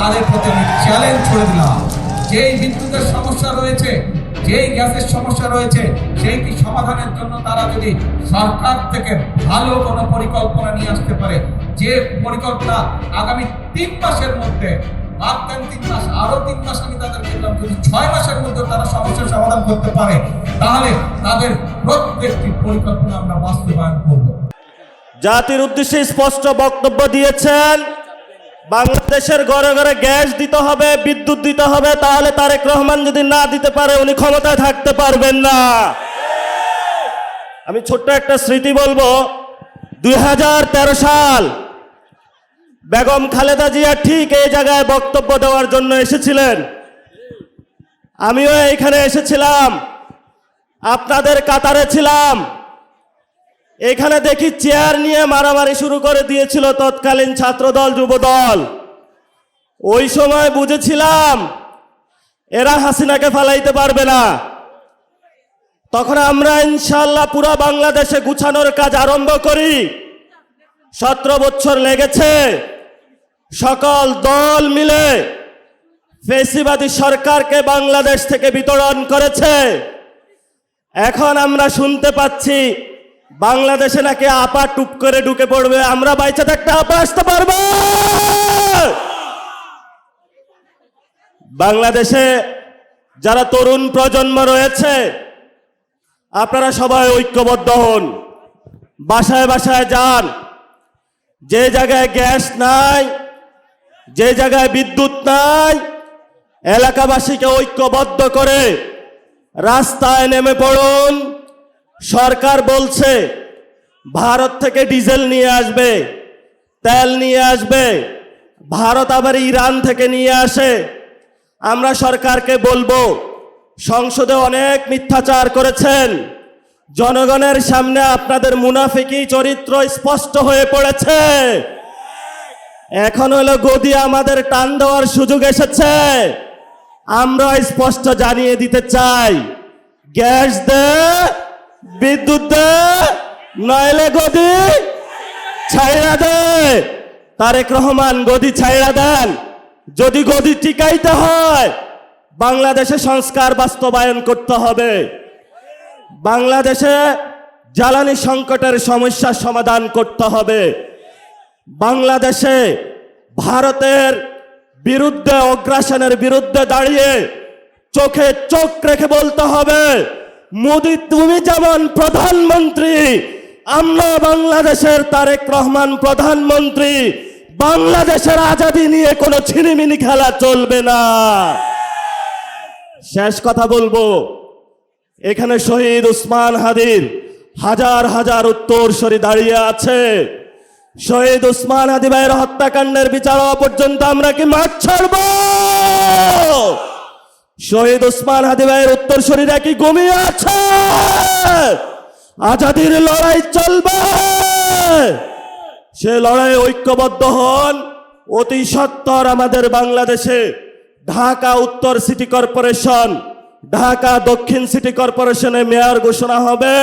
তাদের প্রতি আমি চ্যালেঞ্জ করে দিলাম, যেই বিদ্যুতের সমস্যা রয়েছে, যেই গ্যাসের সমস্যা রয়েছে, সেইটি সমাধানের জন্য তারা যদি সরকার থেকে ভালো কোনো পরিকল্পনা নিয়ে আসতে পারে, যে পরিকল্পনা আগামী 3 মাসের মধ্যে, বাদ দেন 3 মাস, আরো 3 মাস আমি তাদেরকে দিলাম, যদি 6 মাসের মধ্যে তারা সমস্যার সমাধান করতে পারে, তাহলে তাদের প্রত্যেকটি পরিকল্পনা আমরা বাস্তবায়ন করব। জাতির উদ্দেশ্যে স্পষ্ট বক্তব্য দিয়েছেন, বাংলাদেশের ঘরে ঘরে গ্যাস দিতে হবে, বিদ্যুৎ দিতে হবে, তাহলে তারেক রহমান যদি না দিতে পারে উনি ক্ষমতায় থাকতে পারবেন না। আমি ছোট্ট একটা স্মৃতি বলবো, 2013 সাল বেগম খালেদা জিয়া ঠিক এই জায়গায় বক্তব্য দেওয়ার জন্য এসেছিলেন, আমিও এখানে এসেছিলাম, আপনাদের কাতারে ছিলাম। এখানে দেখি চেয়ার নিয়ে মারামারি শুরু করে দিয়েছিল তৎকালীন ছাত্রদল যুবদল। ওই সময় বুঝেছিলাম এরা হাসিনাকে ফালাইতে পারবে না। তখন আমরা ইনশাআল্লাহ পুরো বাংলাদেশে গুছানোর কাজ আরম্ভ করি। 17 বছর লেগেছে, সকল দল মিলে ফ্যাসিবাদী সরকারকে বাংলাদেশ থেকে বিতাড়ন করেছে। এখন আমরা শুনতে পাচ্ছি বাংলাদেশে নাকি আপা টুপ করে ঢুকে পড়বে, আমরা বাইচে থাকতে আপা আসতে পারবো? বাংলাদেশে যারা তরুণ প্রজন্ম রয়েছে, আপনারা সবাই ঐক্যবদ্ধ হন, বাসায় বাসায় যান। যে জায়গায় গ্যাস নাই, যে জায়গায় বিদ্যুৎ নাই, এলাকাবাসীকে ঐক্যবদ্ধ করে রাস্তায় নেমে পড়ুন। সরকার বলছে ভারত থেকে ডিজেল নিয়ে আসবে, তেল নিয়ে আসবে, ভারত আবার ইরান থেকে নিয়ে আসে। আমরা সরকারকে বলবো, সংসদে অনেক মিথ্যাচার করেছেন, জনগণের সামনে আপনাদের মুনাফিকি চরিত্র স্পষ্ট হয়ে পড়েছে। এখন হলো গদি আমাদের টান দেওয়ার সুযোগ এসেছে। আমরা স্পষ্ট জানিয়ে দিতে চাই, গ্যাস দে, বিদ্যুৎ দে, নইলে গদি ছাইড়া দে। তারেক রহমান গদি ছাইড়া দেন। যদি গদি টিকাইতে হয় বাংলাদেশে সংস্কার বাস্তবায়ন করতে হবে। বাংলাদেশে জ্বালানি সংকটের সমস্যার সমাধান করতে হবে। বাংলাদেশে ভারতের বিরুদ্ধে, অগ্রাসনের বিরুদ্ধে দাঁড়িয়ে চোখে চোখ রেখে বলতে হবে, মোদি তুমি যেমন প্রধানমন্ত্রী, আমরা বাংলাদেশের তারেক রহমান প্রধানমন্ত্রী। বাংলাদেশের আজাদি নিয়ে কোনো ছিনিমিনি খেলা চলবে না। শেষ কথা বলবো, এখানে শহীদ উসমান হাদির হাজার হাজার উত্তরসূরি দাঁড়িয়ে আছে। শহীদ উসমান হাদি ভাইয়ের হত্যাকাণ্ডের বিচার হওয়া পর্যন্ত আমরা কি মাঠ ছাড়ব? শহীদ উসমান হাদি ভাইয়ের উত্তরসূরিরা কি ঘুমিয়ে আছে? আজাদির লড়াই চলবে। সে লড়াই ঐক্যবদ্ধ হন। অতি সত্বর আমাদের বাংলাদেশে ঢাকা উত্তর সিটি কর্পোরেশন, ঢাকা দক্ষিণ সিটি কর্পোরেশনে মেয়র ঘোষণা হবে,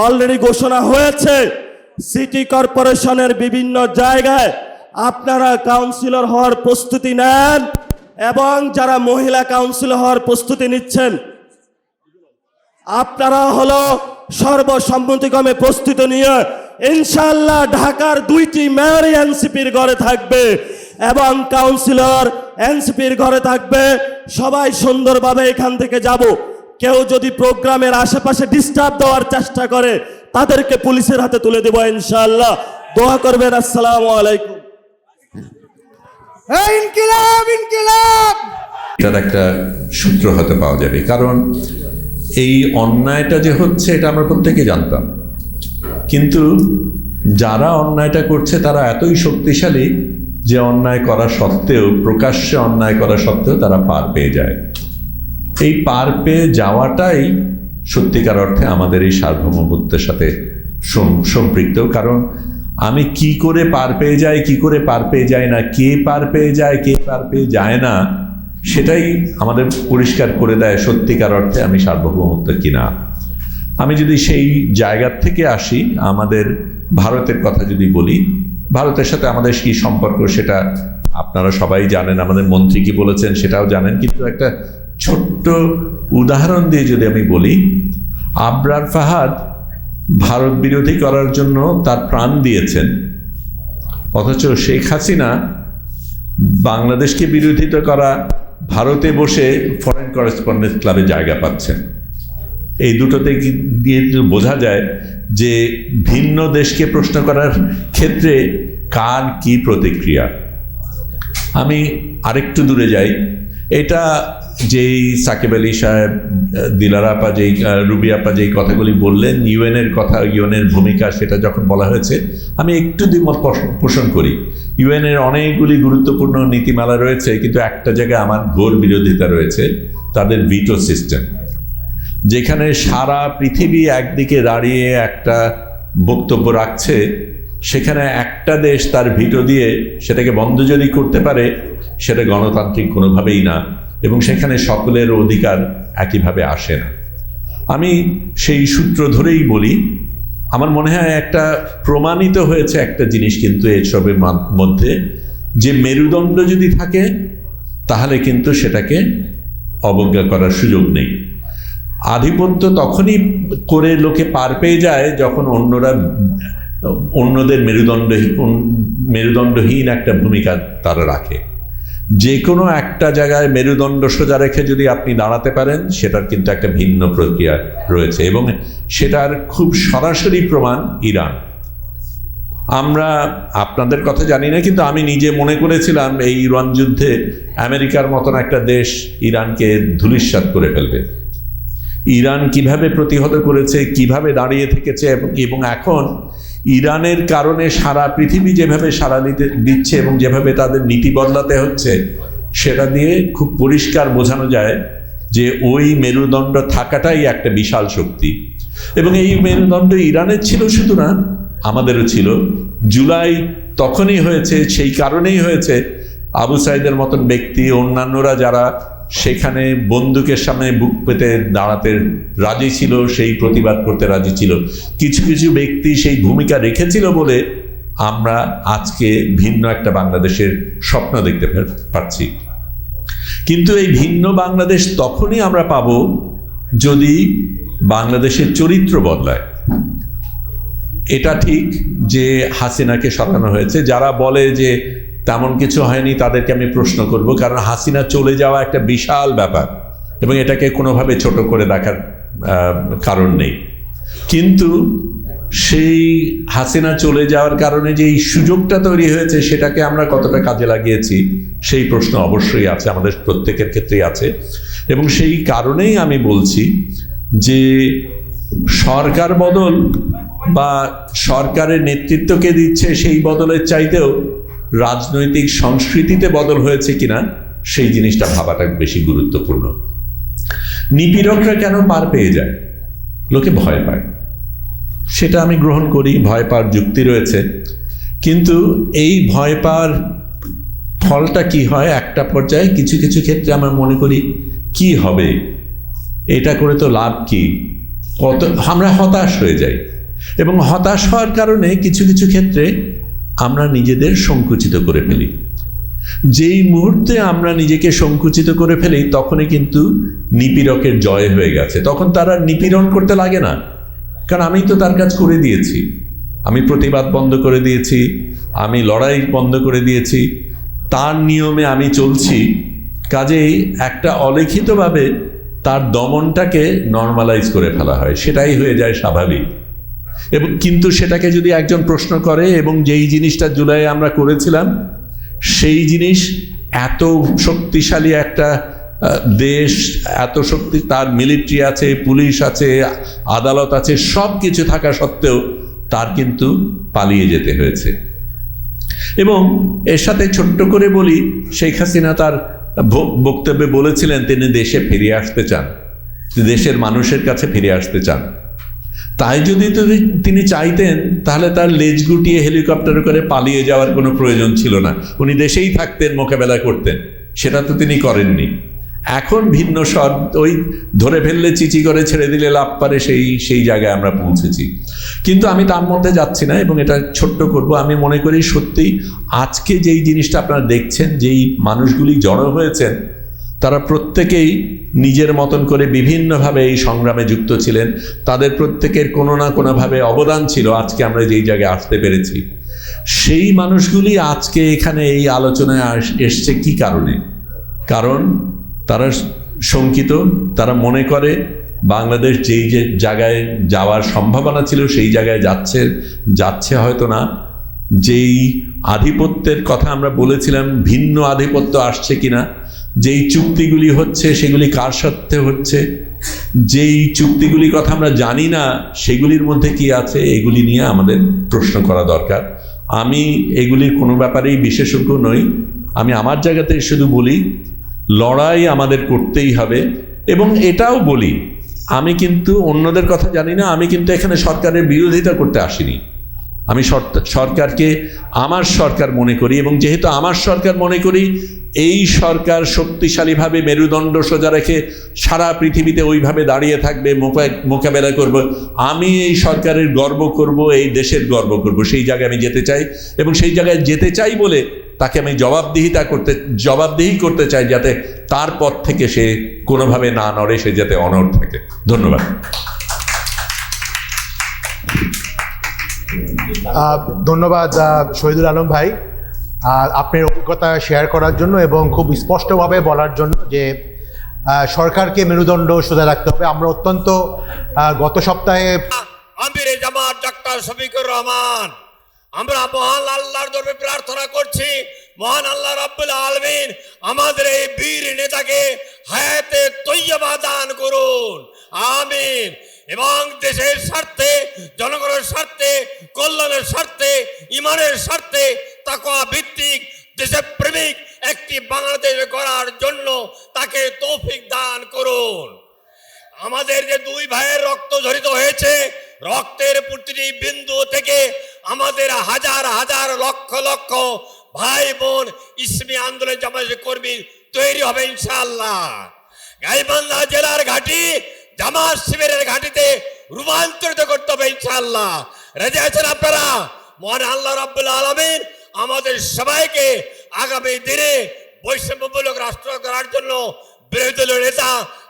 অলরেডি ঘোষণা হয়েছে। সিটি কর্পোরেশনের বিভিন্ন জায়গায় আপনারা কাউন্সিলর হওয়ার প্রস্তুতি নেন, এবং যারা মহিলা কাউন্সিলর হওয়ার প্রস্তুতি নিচ্ছেন আপনারা হলো সর্বসম্মতিক্রমে প্রস্তুতি নিয়ে ইনশাআল্লাহ ঢাকার 2টি মেয়র এনসিপির ঘরে থাকবে এবং কাউন্সিলর এনসিপির ঘরে থাকবে। সবাই সুন্দরভাবে এখান থেকে যাব। কেউ যদি প্রোগ্রামের আশেপাশে ডিস্টার্ব দেওয়ার চেষ্টা করে তাদেরকে পুলিশের হাতে তুলে দেব ইনশাআল্লাহ। দোয়া করবেন। আসসালামু আলাইকুম। ইনকিলাব ইনকিলাব এটার একটা সূত্র হতে পাওয়া যাবে, কারণ এই অন্যায়টা যে হচ্ছে এটা আমরা প্রত্যেকে জানতাম, কিন্তু যারা অন্যায়টা করছে তারা এতই শক্তিশালী যে অন্যায় করা সত্ত্বেও, প্রকাশ্যে অন্যায় করা সত্ত্বেও তারা পার পেয়ে যায়। এই পার পেয়ে যাওয়াটাই সত্যিকার অর্থে আমাদের এই সার্বভৌমত্বের সাথে সম্পৃক্ত। কারণ আমি কি করে পার পেয়ে যাই, কি করে পার পেয়ে যায় না, কে পার পেয়ে যায়, কে পার পেয়ে যায় না, সেটাই আমাদের পরিষ্কার করে দেয় সত্যিকার অর্থে আমি সার্বভৌমত্ব কিনা। আমি যদি সেই জায়গার থেকে আসি, আমাদের ভারতের কথা যদি বলি, ভারতের সাথে আমাদের কি সম্পর্ক সেটা আপনারা সবাই জানেন, আমাদের মন্ত্রী কি বলেছেন সেটাও জানেন, কিন্তু একটা ছোট্ট উদাহরণ দিয়ে যদি আমি বলি, আবরার ফাহাদ ভারত বিরোধী করার জন্য তার প্রাণ দিয়েছেন, অথচ শেখ হাসিনা বাংলাদেশকে বিরোধিতা করা, ভারতে বসে ফরেন করেসপন্ডেন্ট ক্লাবে জায়গা পাচ্ছেন। এই দুটোতে দিয়ে বোঝা যায় যে ভিন্ন দেশকে প্রশ্ন করার ক্ষেত্রে কার কি প্রতিক্রিয়া। আমি আরেকটু দূরে যাই, এটা যেই সাকিব আলী সাহেব, দিলারা আপা, যেই রুবি আপা যেই কথাগুলি বললেন, ইউএনের কথা, ইউএনের ভূমিকা, সেটা যখন বলা হয়েছে, আমি একটু দ্বিমত পোষণ করি। ইউএনের অনেকগুলি গুরুত্বপূর্ণ নীতিমালা রয়েছে, কিন্তু একটা জায়গায় আমার ঘোর বিরোধিতা রয়েছে, তাদের ভিটো সিস্টেম, যেখানে সারা পৃথিবী একদিকে দাঁড়িয়ে একটা বক্তব্য রাখছে, সেখানে একটা দেশ তার ভিটো দিয়ে সেটাকে বন্ধ যদি করতে পারে, সেটা গণতান্ত্রিক কোনোভাবেই না, এবং সেখানে সকলের অধিকার একইভাবে আসে না। আমি সেই সূত্র ধরেই বলি, আমার মনে হয় একটা প্রমাণিত হয়েছে একটা জিনিস কিন্তু এসবের মধ্যে, যে মেরুদণ্ড যদি থাকে তাহলে কিন্তু সেটাকে অবজ্ঞা করার সুযোগ নেই। আধিপত্য তখনই করে লোকে পার পেয়ে যায় যখন অন্যদের মেরুদণ্ডহীন একটা ভূমিকা তারা রাখে। যে কোনো একটা জায়গায় মেরুদণ্ড সোজা রেখে যদি আপনি দাঁড়াতে পারেন, সেটার কিন্তু একটা ভিন্ন প্রক্রিয়া রয়েছে, এবং সেটার খুব সরাসরি প্রমাণ ইরান। আমরা আপনাদের কথা জানি না, কিন্তু আমি নিজে মনে করেছিলাম এই ইরান যুদ্ধে আমেরিকার মতন একটা দেশ ইরানকে ধূলিসাৎ করে ফেলবে। ইরান কিভাবে প্রতিহত করেছে, কিভাবে দাঁড়িয়ে থেকেছে, এবং এখন ইরানের কারণে সারা পৃথিবী যেভাবে সাড়া দিচ্ছে এবং যেভাবে তাদের নীতি বদলাতে হচ্ছে, সেটা দিয়ে খুব পরিষ্কার বোঝানো যায় যে ওই মেরুদণ্ড থাকাটাই একটা বিশাল শক্তি। এবং এই মেরুদণ্ড ইরানের ছিল শুধু না, আমাদেরও ছিল। জুলাই তখনই হয়েছে, সেই কারণেই হয়েছে আবু সাইদের মতন ব্যক্তি, অন্যান্যরা যারা সেখানে বন্দুকের সামনে বুক পেতে দাঁড়াতে রাজি ছিল, সেই প্রতিবাদ করতে রাজি ছিল, কিছু কিছু ব্যক্তি সেই ভূমিকা রেখেছিল বলে আমরা আজকে ভিন্ন একটা বাংলাদেশের স্বপ্ন দেখতে পাচ্ছি। কিন্তু এই ভিন্ন বাংলাদেশ তখনই আমরা পাব যদি বাংলাদেশের চরিত্র বদলায়। এটা ঠিক যে হাসিনাকে সরানো হয়েছে, যারা বলে যে তেমন কিছু হয়নি তাদেরকে আমি প্রশ্ন করব, কারণ হাসিনা চলে যাওয়া একটা বিশাল ব্যাপার এবং এটাকে কোনোভাবে ছোট করে দেখার কারণ নেই। কিন্তু সেই হাসিনা চলে যাওয়ার কারণে যে এই সুযোগটা তৈরি হয়েছে, সেটাকে আমরা কতটা কাজে লাগিয়েছি সেই প্রশ্ন অবশ্যই আছে, আমাদের প্রত্যেকের ক্ষেত্রেই আছে। এবং সেই কারণেই আমি বলছি যে সরকার বদল বা সরকারের নেতৃত্বকে দিচ্ছে, সেই বদলের চাইতেও রাজনৈতিক সংস্কৃতিতে বদল হয়েছে কিনা সেই জিনিসটা ভাবাটা বেশি গুরুত্বপূর্ণ। নিপীড়করা কেন পার পেয়ে যায়? লোকে ভয় পায়, সেটা আমি গ্রহণ করি, ভয় পাওয়ার যুক্তি রয়েছে। কিন্তু এই ভয় পাওয়ার ফলটা কি হয় একটা পর্যায়ে? কিছু কিছু ক্ষেত্রে আমরা মনে করি কি হবে, এটা করে তো লাভ কি, কত, আমরা হতাশ হয়ে যাই। এবং হতাশ হওয়ার কারণে কিছু কিছু ক্ষেত্রে আমরা নিজেদের সংকুচিত করে ফেলি। যেই মুহূর্তে আমরা নিজেকে সংকুচিত করে ফেলি, তখনই কিন্তু নিপীড়কের জয় হয়ে গেছে। তখন তারা নিপীড়ন করতে লাগে না, কারণ আমি তো তার কাজ করে দিয়েছি, আমি প্রতিবাদ বন্ধ করে দিয়েছি, আমি লড়াই বন্ধ করে দিয়েছি, তার নিয়মে আমি চলছি। কাজেই একটা অলিখিতভাবে তার দমনটাকে নর্মালাইজ করে ফেলা হয়, সেটাই হয়ে যায় স্বাভাবিক। এবং কিন্তু সেটাকে যদি একজন প্রশ্ন করে, এবং যেই জিনিসটা জুলাইয়ে আমরা করেছিলাম, সেই জিনিস এত শক্তিশালী একটা দেশ, এত শক্তি, তার মিলিটারি আছে, পুলিশ আছে, আদালত আছে, সব কিছু থাকা সত্ত্বেও তার কিন্তু পালিয়ে যেতে হয়েছে। এবং এর সাথে ছোট্ট করে বলি, শেখ হাসিনা তার বক্তব্যে বলেছিলেন তিনি দেশে ফিরে আসতে চান, দেশের মানুষের কাছে ফিরে আসতে চান। তাই যদি তিনি চাইতেন, তাহলে তার লেজ গুটিয়ে হেলিকপ্টারে করে পালিয়ে যাওয়ার কোনো প্রয়োজন ছিল না, উনি দেশেই থাকতেন, মোকাবেলা করতেন। সেটা তো তিনি করেননি। এখন ভিন্ন স্বর, ওই ধরে ফেললে চিচি করে ছেড়ে দিলে লাভ পারে, সেই জায়গায় আমরা পৌঁছেছি। কিন্তু আমি তার মধ্যে যাচ্ছি না এবং এটা ছোট্ট করব। আমি মনে করি সত্যিই আজকে যেই জিনিসটা আপনারা দেখছেন, যেই মানুষগুলি জড়ো হয়েছেন, তারা প্রত্যেকেই নিজের মতন করে বিভিন্নভাবে এই সংগ্রামে যুক্ত ছিলেন। তাদের প্রত্যেকের কোনো না কোনোভাবে অবদান ছিল আজকে আমরা যেই জায়গায় আসতে পেরেছি। সেই মানুষগুলি আজকে এখানে এই আলোচনায় এসছে কি কারণে? কারণ তারা শঙ্কিত, তারা মনে করে বাংলাদেশ যেই যে জায়গায় যাওয়ার সম্ভাবনা ছিল সেই জায়গায় যাচ্ছে হয়তো না। যেই আধিপত্যের কথা আমরা বলেছিলাম, ভিন্ন আধিপত্য আসছে কিনা, যেই চুক্তিগুলি হচ্ছে সেগুলি কার সাথে হচ্ছে, যেই চুক্তিগুলির কথা আমরা জানি না সেগুলির মধ্যে কি আছে, এগুলি নিয়ে আমাদের প্রশ্ন করা দরকার। আমি এগুলির কোনো ব্যাপারেই বিশেষজ্ঞ নই। আমি আমার জায়গাতে শুধু বলি লড়াই আমাদের করতেই হবে। এবং এটাও বলি, আমি কিন্তু অন্যদের কথা জানি না, আমি কিন্তু এখানে সরকারের বিরোধিতা করতে আসিনি। আমি সরকারকে আমার সরকার মনে করি, এবং যেহেতু আমার সরকার মনে করি এই সরকার শক্তিশালীভাবে মেরুদণ্ড সোজা রেখে সারা পৃথিবীতে ওইভাবে দাঁড়িয়ে থাকবে, মোকাবেলা করব। আমি এই সরকারের গর্ব করব, এই দেশের গর্ব করব। সেই জায়গায় আমি যেতে চাই, এবং সেই জায়গায় যেতে চাই বলে তাকে আমি জবাবদিহি করতে চাই, যাতে তার পথ থেকে সে কোনোভাবে না নড়ে, সে যাতে অনড় থাকে। ধন্যবাদ। ধন্যবাদ শহীদুল আলম ভাই, আপনার অভিজ্ঞতা শেয়ার করার জন্য এবং খুব স্পষ্টভাবে বলার জন্য যে সরকারকে মেরুদণ্ড সোজা রাখতে হবে। আমরা অত্যন্ত গত সপ্তাহে আমির জামাত ডাক্তার শফিকুর রহমান, আমরা মহান আল্লাহর দরবারে প্রার্থনা করছি, মহান আল্লাহ রাব্বুল আলামিন আমাদের এই বীর নেতাকে হায়াতে তৈয়বা দান করুন, আমিন। এবং দেশের স্বার্থে, জনগণের স্বার্থে, কল্যাণের স্বার্থে, ইমানের স্বার্থে তাকওয়া ভিত্তিক দেশপ্রেমিক একটি বাংলাদেশ গড়ার জন্য তাকে তৌফিক দান করুন। আমাদের যে দুই ভাইয়ের রক্ত ঝরিত হয়েছে, রক্তের প্রতিটি বিন্দু থেকে আমাদের হাজার হাজার লক্ষ লক্ষ ভাই বোন ইসলামী আন্দোলন জামায়াতের কর্মী তৈরি হবে ইনশাআল্লাহ। গাইবান্ধা জেলার ঘাঁটি জামাত শিবিরের ঘাঁটিতে রূপান্তরিত করতে হবে ইনশাআল্লাহ। রাজি আছেন আপনারা? মহান আল্লাহ রাব্বুল আলামিন আমাদের সবাইকে আগামী দিনে বৈষম্যমূলক রাষ্ট্র করার জন্য বিরোধী দলীয় নেতা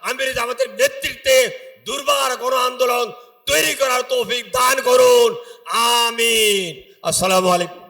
আমির জামাতের নেতৃত্বে দুর্বার গণ আন্দোলন তৈরি করার তৌফিক দান করুন, আমিন। আসসালামু আলাইকুম।